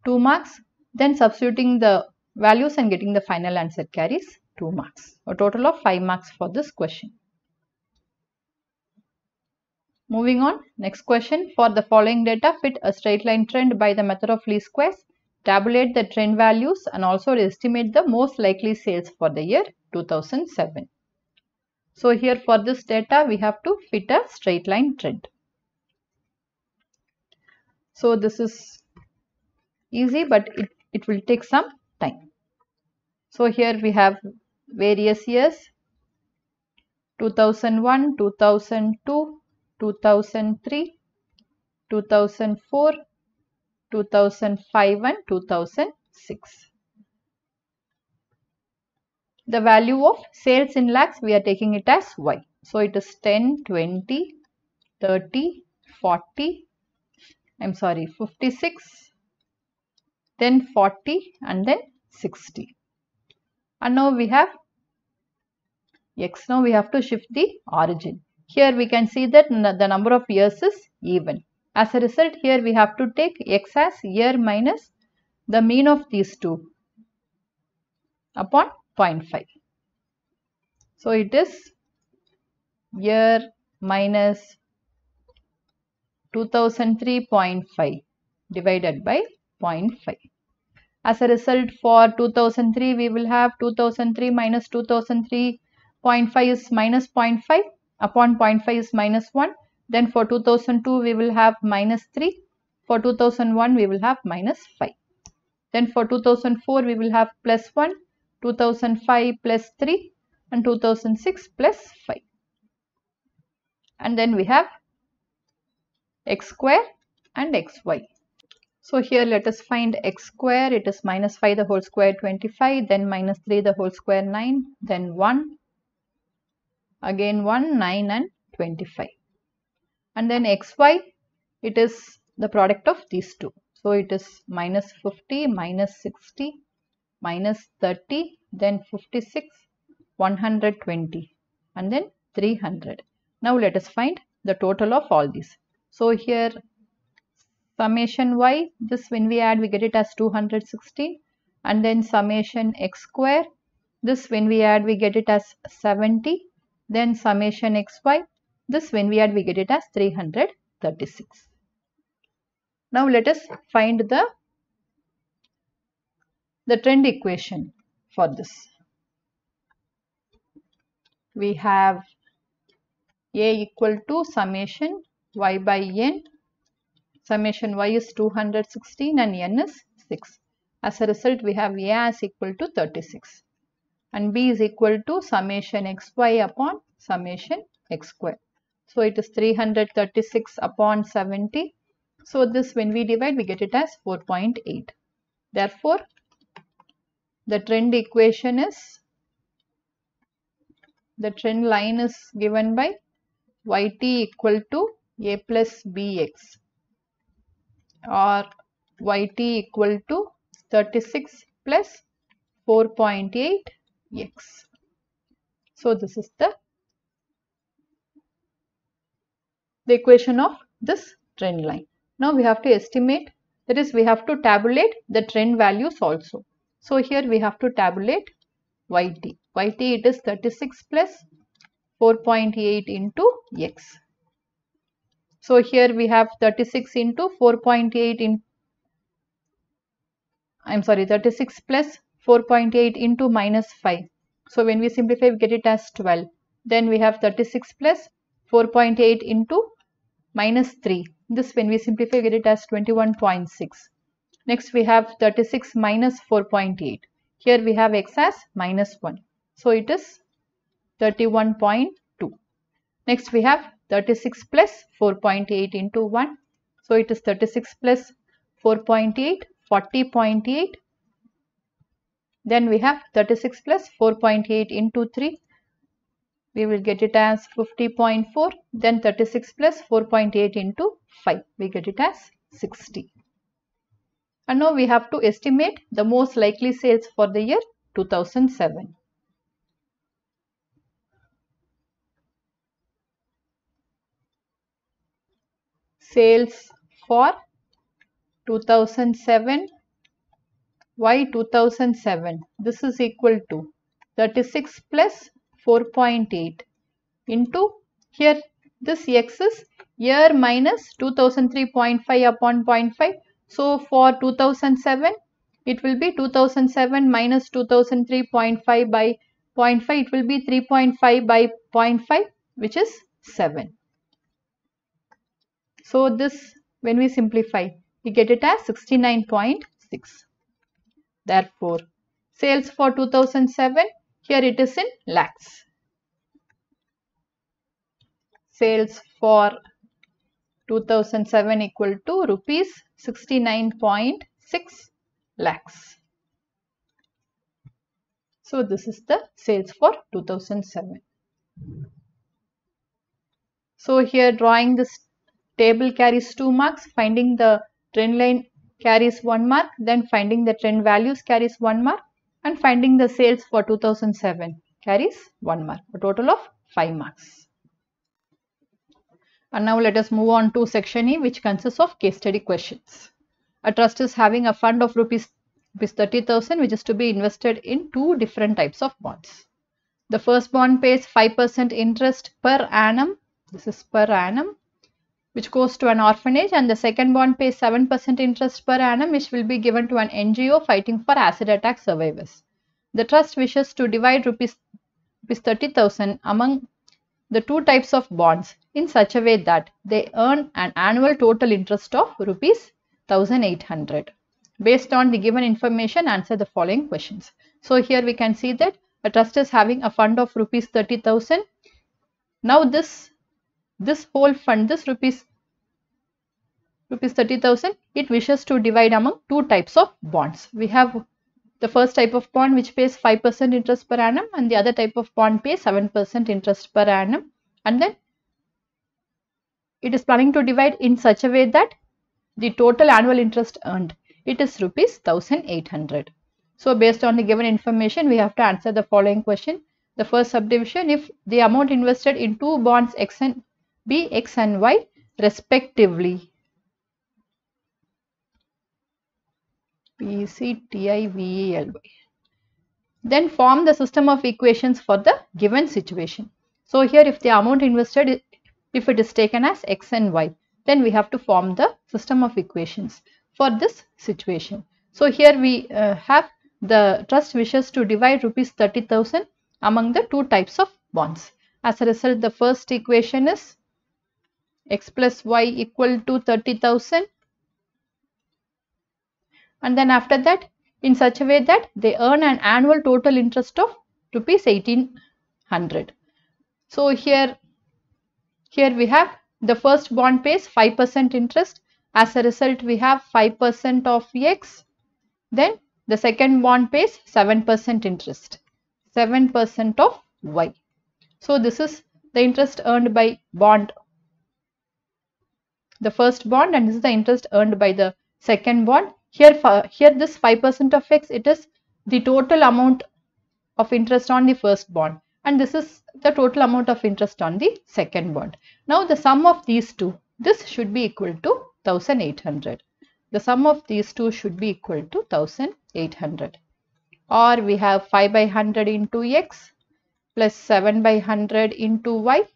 Speaker 1: 2 marks. Then substituting the values and getting the final answer carries 2 marks. A total of 5 marks for this question. Moving on, next question. For the following data, fit a straight line trend by the method of least squares. Tabulate the trend values and also estimate the most likely sales for the year 2007. So here for this data, we have to fit a straight line trend. So this is easy, but it will take some time. So here we have various years: 2001, 2002, 2003, 2004, 2005 and 2006. The value of sales in lakhs, we are taking it as y. So it is 10, 20, 30, 40, 56, then 40 and then 60. And now we have x. Now we have to shift the origin. Here we can see that the number of years is even. As a result, here we have to take x as year minus the mean of these two upon 0.5. So it is year minus 2003.5 divided by 0.5. As a result, for 2003 we will have 2003 minus 2003 0.5 is minus 0.5 upon 0.5 is minus 1. Then for 2002 we will have minus 3. For 2001 we will have minus 5. Then for 2004 we will have plus 1, 2005 plus 3 and 2006 plus 5. And then we have x square and xy. So here let us find x square. It is minus 5 the whole square 25, then minus 3 the whole square 9, then 1, again 1, 9 and 25. And then xy, it is the product of these two. So it is minus 50, minus 60, minus 30, then 56, 120 and then 300. Now let us find the total of all these. So here summation y, this when we add we get it as 216, and then summation x square, this when we add we get it as 70, then summation xy, this when we add we get it as 336. Now let us find the trend equation for this. We have a equal to summation y by n. Summation y is 216 and n is 6. As a result, we have a as equal to 36. And b is equal to summation xy upon summation x square. So it is 336 upon 70. So this when we divide, we get it as 4.8. Therefore, the trend equation is, the trend line is given by yt equal to a plus bx, or yt equal to 36 plus 4.8x. So this is the equation of this trend line. Now we have to estimate, that is we have to tabulate the trend values also. So here we have to tabulate yt. Yt it is 36 plus 4.8 into x. So here we have 36 into 4.8 in, 36 plus 4.8 into minus 5. So when we simplify, we get it as 12. Then we have 36 plus 4.8 into minus 3. This when we simplify, we get it as 21.6. Next we have 36 minus 4.8. Here we have x as minus 1. So it is 31.2. Next we have 36 plus 4.8 into 1. So it is 36 plus 4.8, 40.8. Then we have 36 plus 4.8 into 3. We will get it as 50.4. Then 36 plus 4.8 into 5. We get it as 60. And now we have to estimate the most likely sales for the year 2007. Sales for 2007, y 2007, this is equal to 36 plus 4.8 into, here this x is year minus 2003.5 upon 0.5. So for 2007, it will be 2007 minus 2003.5 by 0.5. It will be 3.5 by 0.5, which is 7. So this when we simplify, we get it as 69.6. Therefore, sales for 2007, here it is in lakhs. Sales for 2007 equal to rupees 69.6 lakhs. So this is the sales for 2007. So here drawing this table carries 2 marks, finding the trend line carries 1 mark, then finding the trend values carries 1 mark, and finding the sales for 2007 carries 1 mark, a total of 5 marks. And now let us move on to section E, which consists of case study questions. A trust is having a fund of rupees 30,000 which is to be invested in 2 different types of bonds. The first bond pays 5% interest per annum, this is per annum, which goes to an orphanage, and the second bond pays 7% interest per annum, which will be given to an NGO fighting for acid attack survivors. The trust wishes to divide rupees rupees 30,000 among the two types of bonds in such a way that they earn an annual total interest of rupees 1,800. Based on the given information, answer the following questions. So here we can see that a trust is having a fund of rupees 30,000. Now this whole fund, this rupees 30,000, it wishes to divide among two types of bonds. We have the first type of bond which pays 5% interest per annum, and the other type of bond pays 7% interest per annum, and then it is planning to divide in such a way that the total annual interest earned, it is rupees 1,800. So based on the given information, we have to answer the following question. The first subdivision, if the amount invested in two bonds X and B, X and Y respectively, PCTIVELY, then form the system of equations for the given situation. So here if the amount invested, if it is taken as X and Y, then we have to form the system of equations for this situation. So here we have the trust wishes to divide rupees 30,000 among the two types of bonds. As a result, the first equation is X plus Y equal to 30,000, and then after that, in such a way that they earn an annual total interest of rupees 1,800. So here we have the first bond pays 5% interest. As a result, we have 5% of X. Then the second bond pays 7% interest, 7% of Y. So this is the interest earned by bond, the first bond, and this is the interest earned by the second bond. Here this 5% of X, it is the total amount of interest on the first bond, and this is the total amount of interest on the second bond. Now the sum of these two, this should be equal to 1,800. The sum of these two should be equal to 1,800. Or we have 5 by 100 into X plus 7 by 100 into Y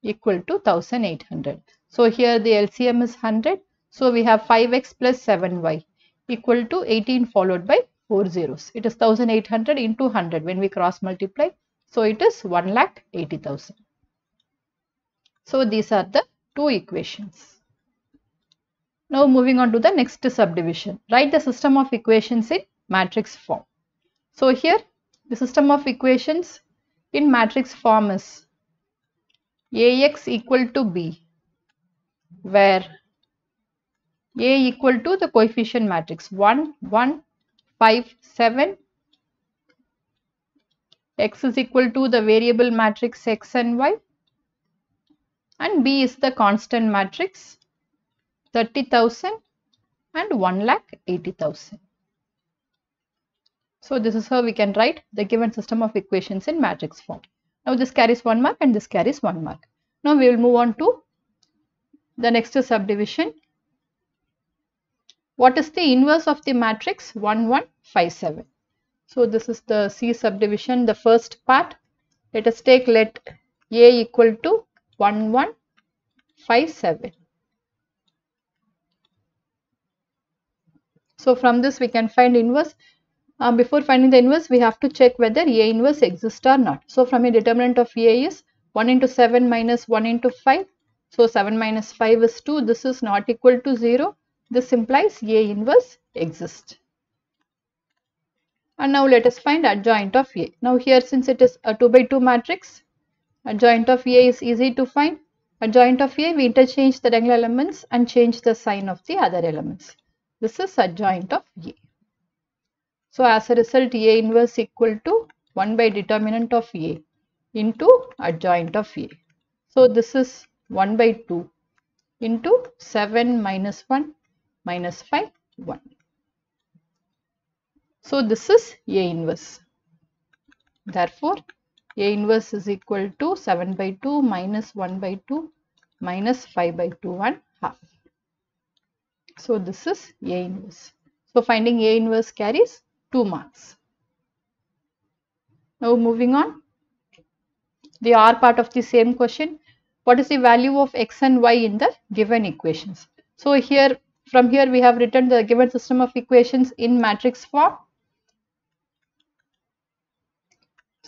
Speaker 1: equal to 1,800. So here the LCM is 100. So we have 5X plus 7Y equal to 18 followed by 4 zeros. It is 1,800 into 100 when we cross multiply. So it is 1,80,000. So these are the two equations. Now moving on to the next subdivision. Write the system of equations in matrix form. So here the system of equations in matrix form is AX equal to B, where A equal to the coefficient matrix 1, 1, 5, 7. X is equal to the variable matrix X and Y, and B is the constant matrix 30,000 and 1,80,000. So this is how we can write the given system of equations in matrix form. Now this carries 1 mark and this carries 1 mark. Now we will move on to the next subdivision. What is the inverse of the matrix 1, 1, 5, 7? So this is the C subdivision, the first part. Let us take let A equal to 1, 1, 5, 7. So from this we can find inverse. Before finding the inverse, we have to check whether A inverse exists or not. So from a determinant of A is 1 into 7 minus 1 into 5. So 7 minus 5 is 2. This is not equal to 0. This implies A inverse exists. And now let us find adjoint of A. Now here, since it is a 2 by 2 matrix, adjoint of A is easy to find. Adjoint of A, we interchange the diagonal elements and change the sign of the other elements. This is adjoint of A. So as a result, A inverse equal to 1 by determinant of A into adjoint of A. So this is 1 by 2 into 7 minus 1 minus 5, 1. So this is A inverse. Therefore, A inverse is equal to 7 by 2 minus 1 by 2 minus 5 by 2 1 half. So this is A inverse. So finding A inverse carries 2 marks. Now moving on, the R part of the same question. What is the value of X and Y in the given equations? So here, from here we have written the given system of equations in matrix form.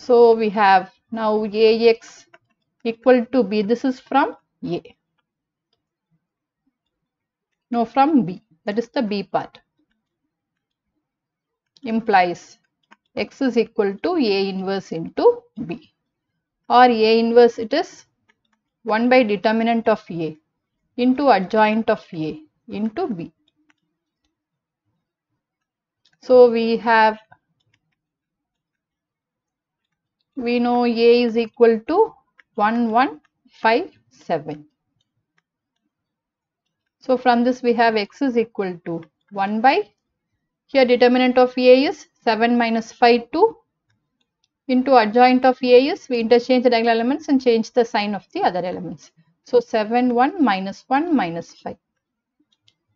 Speaker 1: So we have now Ax equal to B. This is from A. No, from B. That is the B part. Implies X is equal to A inverse into B. Or A inverse, it is 1 by determinant of A into adjoint of A into B. So we know A is equal to 1157. So from this we have X is equal to 1 by, here determinant of A is 7 minus 5 2 into adjoint of A is, we interchange the diagonal elements and change the sign of the other elements. So 7 1 minus 1 minus 5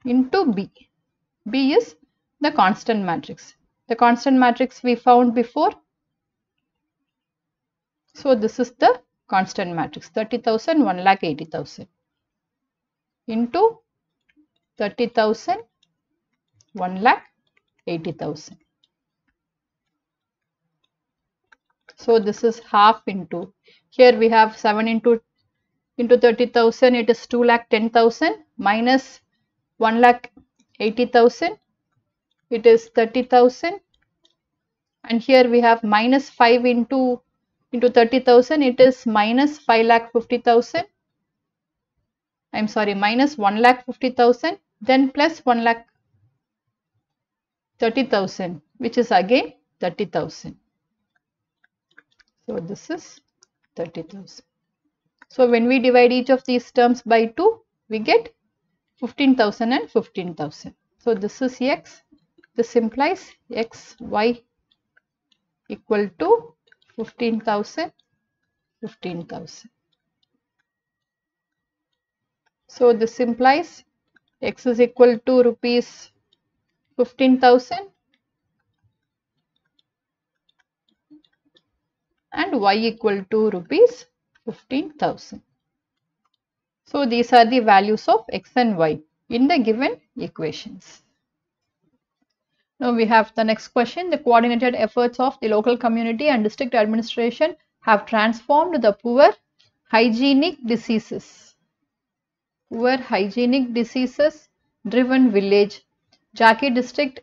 Speaker 1: into B. B is the constant matrix. The constant matrix we found before. So this is the constant matrix, 30,000, 1,80,000 into 30,000, 1,80,000. So this is half into, here we have 7 into 30,000, it is 2,10,000 minus 1,80,000, it is 30,000, and here we have minus 5 into 30,000, it is minus 5,50,000. I'm sorry, minus 1,50,000, then plus 1,30,000, which is again 30,000. So this is 30,000. So when we divide each of these terms by 2, we get 15,000 and 15,000. So this is X. This implies X, Y equal to 15,000, 15,000. So this implies X is equal to rupees 15,000 and Y equal to rupees 15,000. So these are the values of X and Y in the given equations. Now we have the next question. The coordinated efforts of the local community and district administration have transformed the poor hygienic diseases driven village Jaki district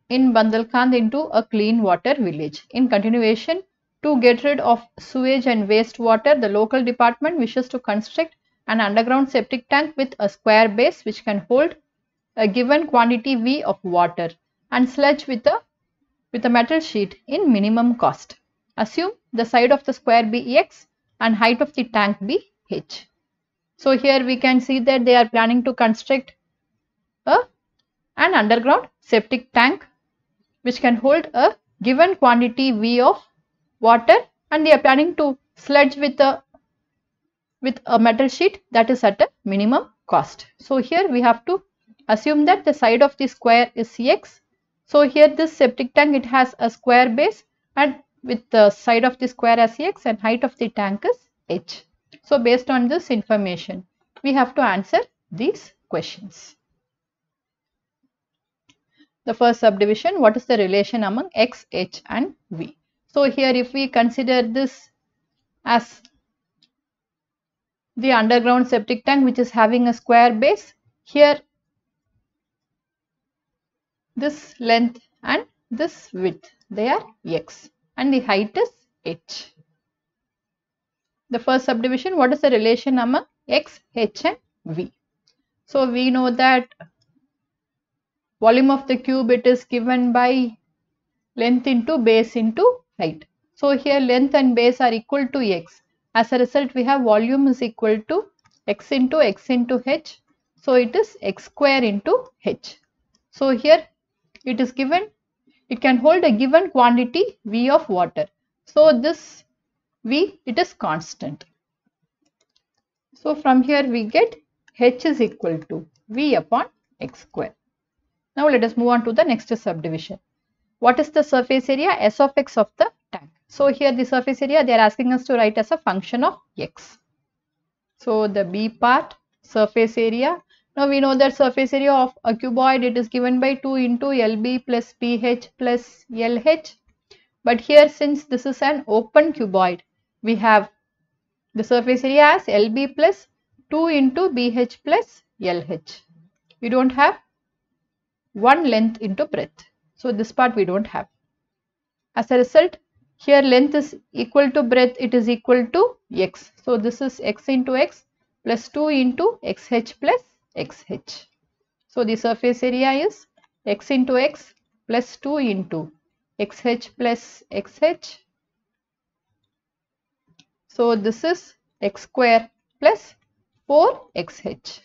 Speaker 1: in Bandalkhand into a clean water village. In continuation, to get rid of sewage and wastewater, the local department wishes to construct an underground septic tank with a square base which can hold a given quantity V of water and sludge with a metal sheet in minimum cost. Assume the side of the square be X and height of the tank be H. So here we can see that they are planning to construct an underground septic tank which can hold a given quantity V of water, and they are planning to sludge with a metal sheet that is at a minimum cost. So here we have to assume that the side of the square is X. So here this septic tank, it has a square base and with the side of the square as X and height of the tank is H. So based on this information, we have to answer these questions. The first subdivision, what is the relation among X, H and V? So here if we consider this as the underground septic tank which is having a square base, here this length and this width, they are X and the height is H. The first subdivision, what is the relation among X, H and V? So we know that volume of the cube, it is given by length into base into height. So here length and base are equal to X. As a result, we have volume is equal to X into H. So it is X square into H. So here it is given, it can hold a given quantity V of water. So this V, it is constant. So from here we get H is equal to V upon X square. Now let us move on to the next subdivision. What is the surface area? S of X of the tank. So here the surface area they are asking us to write as a function of X. So the B part, surface area. Now we know that surface area of a cuboid, it is given by 2 into LB plus PH plus LH. But here, since this is an open cuboid, we have the surface area as LB plus 2 into BH plus LH. We don't have one length into breadth. So this part we don't have. As a result, here length is equal to breadth, it is equal to x. So this is x into x plus 2 into xh plus xh. So the surface area is x into x plus 2 into xh plus xh. So this is x square plus 4xh.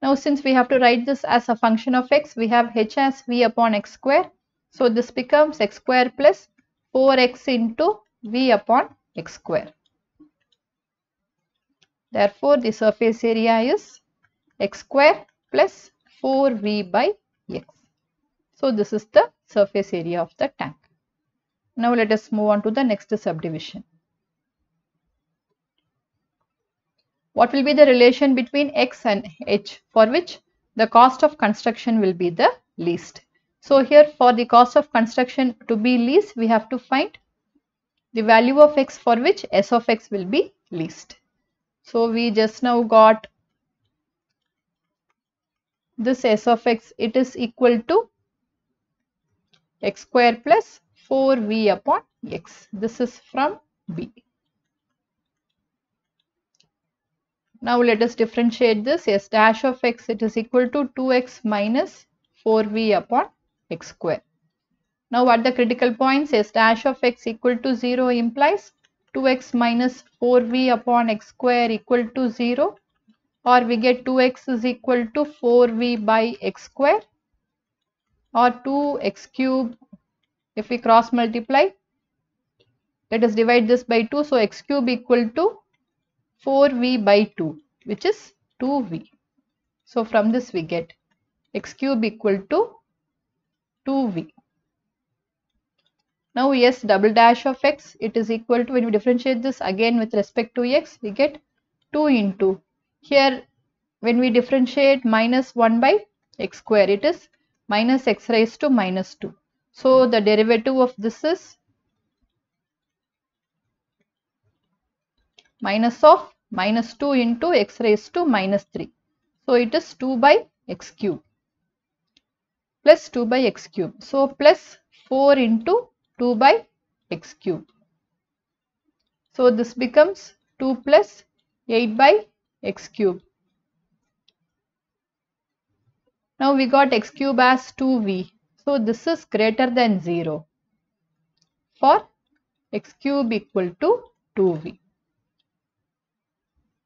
Speaker 1: Now since we have to write this as a function of x, we have h as v upon x square. So this becomes x square plus 4x into v upon x square. Therefore, the surface area is x square plus 4v by x. So this is the surface area of the tank. Now let us move on to the next subdivision. What will be the relation between x and h for which the cost of construction will be the least? So here for the cost of construction to be least, we have to find the value of x for which s of x will be least. So we just now got this s of x, it is equal to x square plus 4v upon x. This is from B. Now let us differentiate this. S dash of x, it is equal to 2x minus 4v upon x square. Now at the critical points, s dash of x equal to 0 implies 2x minus 4v upon x square equal to 0, or we get 2x is equal to 4v by x square, or 2x cube. If we cross multiply, let us divide this by 2. So x cube equal to 4v by 2, which is 2v. So from this we get x cube equal to 2v. Now s double dash of x, it is equal to, when we differentiate this again with respect to x, we get 2 into, here when we differentiate minus 1 by x square, it is minus x raised to minus 2. So the derivative of this is minus of minus 2 into x raised to minus 3. So it is 2 by x cube plus 2 by x cube. So plus 4 into 2 by x cube. So this becomes 2 plus 8 by x cube. Now we got x cube as 2v. So this is greater than 0 for x cube equal to 2v.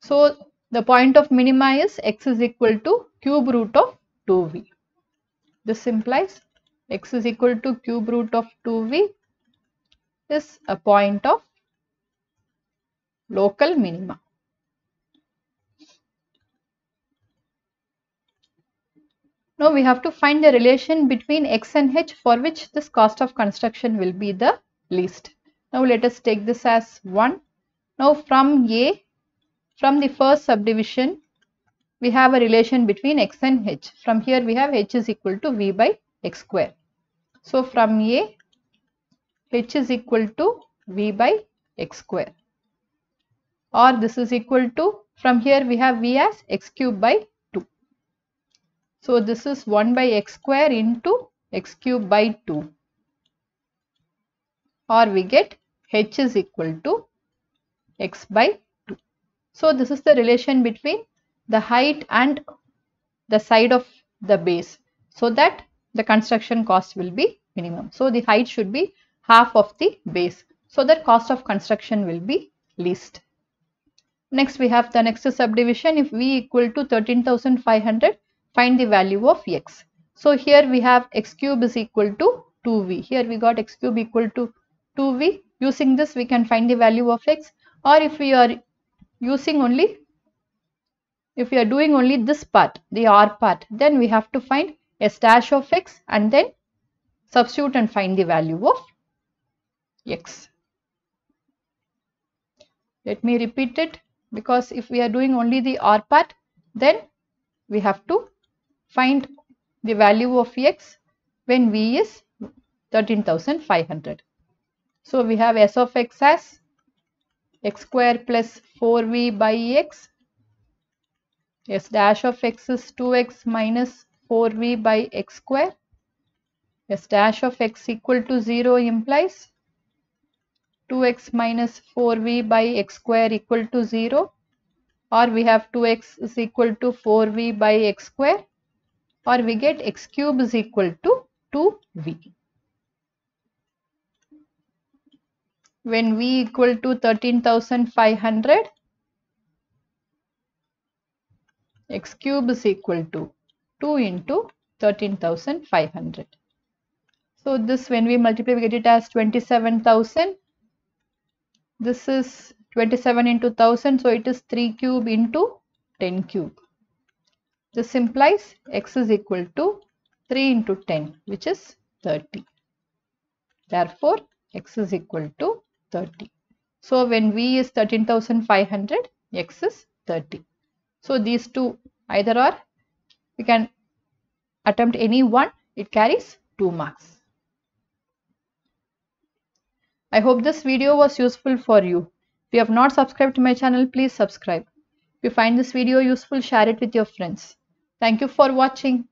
Speaker 1: So the point of minima is x is equal to cube root of 2v. This implies x is equal to cube root of 2v is a point of local minima. Now we have to find the relation between x and h for which this cost of construction will be the least. Now let us take this as 1. Now from A, from the first subdivision, we have a relation between x and h. From here we have h is equal to v by x square. So from A, h is equal to v by x square. Or this is equal to, from here we have v as x cube by 2. So this is 1 by x square into x cube by 2. Or we get h is equal to x by 2. So this is the relation between the height and the side of the base, so that the construction cost will be minimum. So the height should be half of the base, so that cost of construction will be least. Next we have the next subdivision. If v equal to 13,500, find the value of x. So here we have x cube is equal to 2v. Here we got x cube equal to 2v. Using this we can find the value of x, or if we are using only, if we are doing only this part, the r part, then we have to find s dash of x and then substitute and find the value of x. Let me repeat it, because if we are doing only the r part, then we have to find the value of x when v is 13,500. So we have S of x as x square plus 4v by x. S dash of x is 2x minus 4v by x square. S dash of x equal to 0 implies 2x minus 4v by x square equal to 0, or we have 2x is equal to 4v by x square, or we get x cube is equal to 2v. When v equal to 13,500, x cube is equal to 2 into 13,500. So this, when we multiply, we get it as 27,000. This is 27 into 1000, so it is 3 cube into 10 cube. This implies x is equal to 3 into 10, which is 30. Therefore, x is equal to 30. So when v is 13,500, x is 30. So these two either or, we can attempt any one, it carries 2 marks. I hope this video was useful for you. If you have not subscribed to my channel, please subscribe. If you find this video useful, share it with your friends. Thank you for watching.